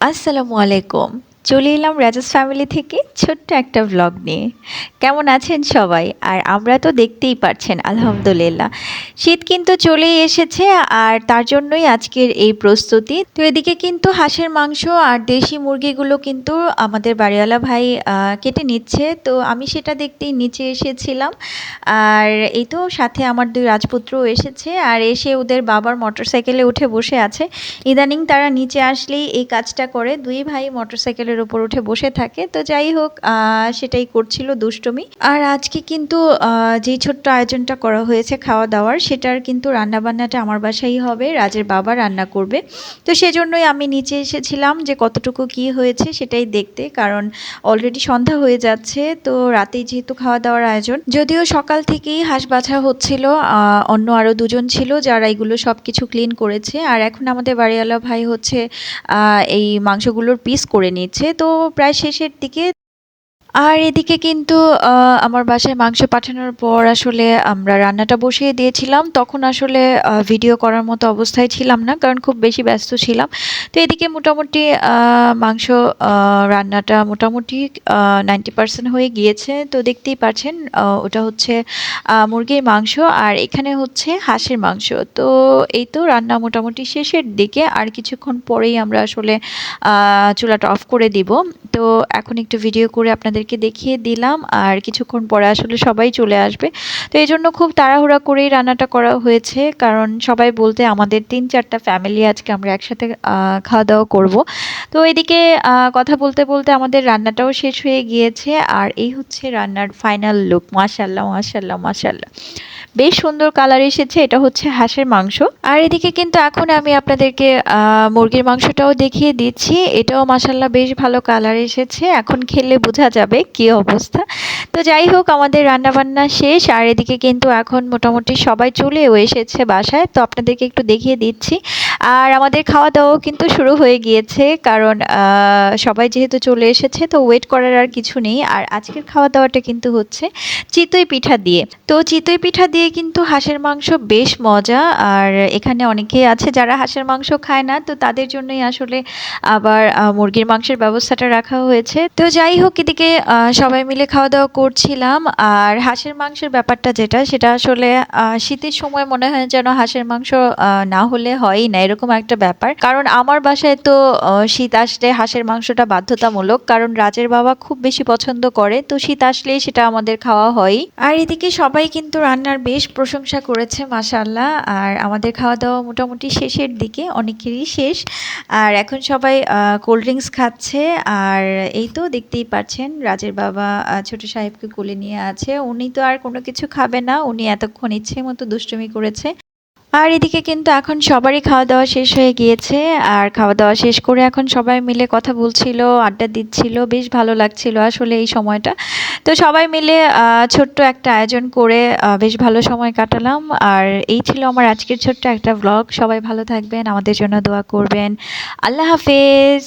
আসসালামু আলাইকুম। চলে এলাম রাজাস ফ্যামিলি থেকে ছোট্ট একটা ভ্লগ নিয়ে। কেমন আছেন সবাই? আর আমরা তো দেখতেই পারছেন আলহামদুলিল্লাহ। শীত কিন্তু চলেই এসেছে আর তার জন্যই আজকের এই প্রস্তুতি। তো এদিকে কিন্তু হাঁসের মাংস আর দেশি মুরগিগুলো কিন্তু আমাদের বাড়িওয়ালা ভাই কেটে নিচ্ছে। তো আমি সেটা দেখতেই নিচে এসেছিলাম। আর এই তো সাথে আমার ২ রাজপুত্রও এসেছে আর এসে ওদের বাবার মোটরসাইকেলে উঠে বসে আছে। ইদানিং তারা নিচে আসলেই এই কাজটা করে, ২ ভাই মোটরসাইকেলের উপর উঠে বসে থাকে। তো যাই হোক সেটাই করছিল দুষ্টুমি। আর আজকে কিন্তু যেই ছোট্ট আয়োজনটা করা হয়েছে খাওয়া-দাওয়ার সেটার কিন্তু রান্নাবান্নাটা আমার বাসায়ই হবে। রাজের বাবা রান্না করবে। তো সেজন্যই আমি নিচে এসেছিলাম যে কতটুকু কি হয়েছে সেটাই দেখতে। কারণ অলরেডি সন্ধ্যা হয়ে যাচ্ছে। তো রাতেই যেহেতু খাওয়া-দাওয়ার আয়োজন। যদিও সকাল থেকেই হাঁস বাছা হচ্ছিল। অন্য আরও ২ জন ছিল যারা এগুলো সবকিছু ক্লিন করেছে। আর এখন আমাদের বাড়িওয়ালা ভাই হচ্ছে এই মাংসগুলোর পিস করে নিচ্ছে। তো প্রায় শেষের দিকে। আর এদিকে কিন্তু আমার বাসায় মাংস পাঠানোর পর আসলে আমরা রান্নাটা বসিয়ে দিয়েছিলাম। তখন আসলে ভিডিও করার মতো অবস্থায় ছিলাম না। কারণ খুব বেশি ব্যস্ত ছিলাম। তো এদিকে মোটামুটি মাংস রান্নাটা মোটামুটি 90% হয়ে গিয়েছে। তো দেখতেই পাচ্ছেন ওটা হচ্ছে মুরগির মাংস আর এখানে হচ্ছে হাঁসের মাংস। তো এই তো রান্না মোটামুটি শেষের দিকে। আর কিছুক্ষণ পরেই আমরা আসলে চুলাটা অফ করে দিব। তো এখন একটু ভিডিও করে আপনাদেরকে দেখিয়ে দিলাম আর কিছুক্ষণ পরে আসলে সবাই চলে আসবে। তো এইজন্য খুব তাড়াহুড়া করেই রান্নাটা করা হয়েছে। কারণ সবাই বলতে আমাদের ৩-৪টা ফ্যামিলি আজকে আমরা একসাথে খাওয়া-দাওয়া করব। তো এদিকে কথা বলতে, বলতে আমাদের রান্নাটাও শেষ হয়ে গিয়েছে। আর এই হচ্ছে রান্নার ফাইনাল লুক। মাশাআল্লাহ, মাশাআল্লাহ, মাশাআল্লাহ। বেশ সুন্দর কালার এসেছে। এটা হচ্ছে হাঁসের মাংস। আর এদিকে কিন্তু এখন আমি আপনাদেরকে মুরগির মাংসটাও দেখিয়ে দিচ্ছি। এটাও মাশাআল্লাহ বেশ ভালো কালার এসেছে। এখন খেলে বোঝা যাবে কি অবস্থা। তো যাই হোক আমাদের রান্নাবান্না শেষ। আর এদিকে কিন্তু এখন মোটামুটি সবাই চলেও এসেছে বাসায়। তো আপনাদেরকে একটু দেখিয়ে দিচ্ছি। আর আমাদের খাওয়া-দাওয়াও কিন্তু শুরু হয়ে গিয়েছে। কারণ সবাই যেহেতু চলে এসেছে তো ওয়েট করার আর কিছু নেই। আর আজকের খাওয়া-দাওয়াটা কিন্তু হচ্ছে চিতই পিঠা দিয়ে। তো চিতই পিঠা দিয়ে কিন্তু হাঁসের মাংস বেশ মজা। আর এখানে অনেকেই আছে যারা হাঁসের মাংস খায় না। তো তাদের জন্যই আসলে আবার মুরগির মাংসের ব্যবস্থাটা রাখা হয়েছে। তো যাই হোক এদিকে সবাই মিলে খাওয়া-দাওয়া করছিলাম। আর হাঁসের মাংসের ব্যাপারটা যেটা সেটা আসলে শীতের সময় মনে হয় যেন হাঁসের মাংস না হলে হয়ই না এরকম একটা ব্যাপার। কারণ আমার বাসায় তো শীত আসলে হাঁসের মাংসটা বাধ্যতামূলক। কারণ রাজের বাবা খুব বেশি পছন্দ করে। তো শীত আসলেই সেটা আমাদের খাওয়া হয়ই। আর এদিকে সবাই কিন্তু রান্নার বেশ প্রশংসা করেছে মাশাআল্লাহ। আর আমাদের খাওয়া-দাওয়া মোটামুটি শেষের দিকে, অনেকেরই শেষ। আর এখন সবাই কোল্ড ড্রিংকস খাচ্ছে। আর এই তো দেখতেই পাচ্ছেন রাজের বাবা ছোট সাহেবকে কোলে নিয়ে আছে। উনি তো আর কোনো কিছু খাবে না। উনি এতক্ষণ ইচ্ছে মতো দুষ্টুমি করেছে। আর এদিকে কিন্তু এখন সবারই খাওয়া-দাওয়া শেষ হয়ে গিয়েছে। আর খাওয়া-দাওয়া শেষ করে এখন সবাই মিলে কথা বলছিল, আড্ডা দিচ্ছিল। বেশ ভালো লাগছিল আসলে এই সময়টা। তো সবাই মিলে ছোট্ট একটা আয়োজন করে বেশ ভালো সময় কাটালাম। আর এই ছিল আমার আজকের ছোট্ট একটা ভ্লগ। সবাই ভালো থাকবেন, আমাদের জন্য দোয়া করবেন। আল্লাহ হাফেজ।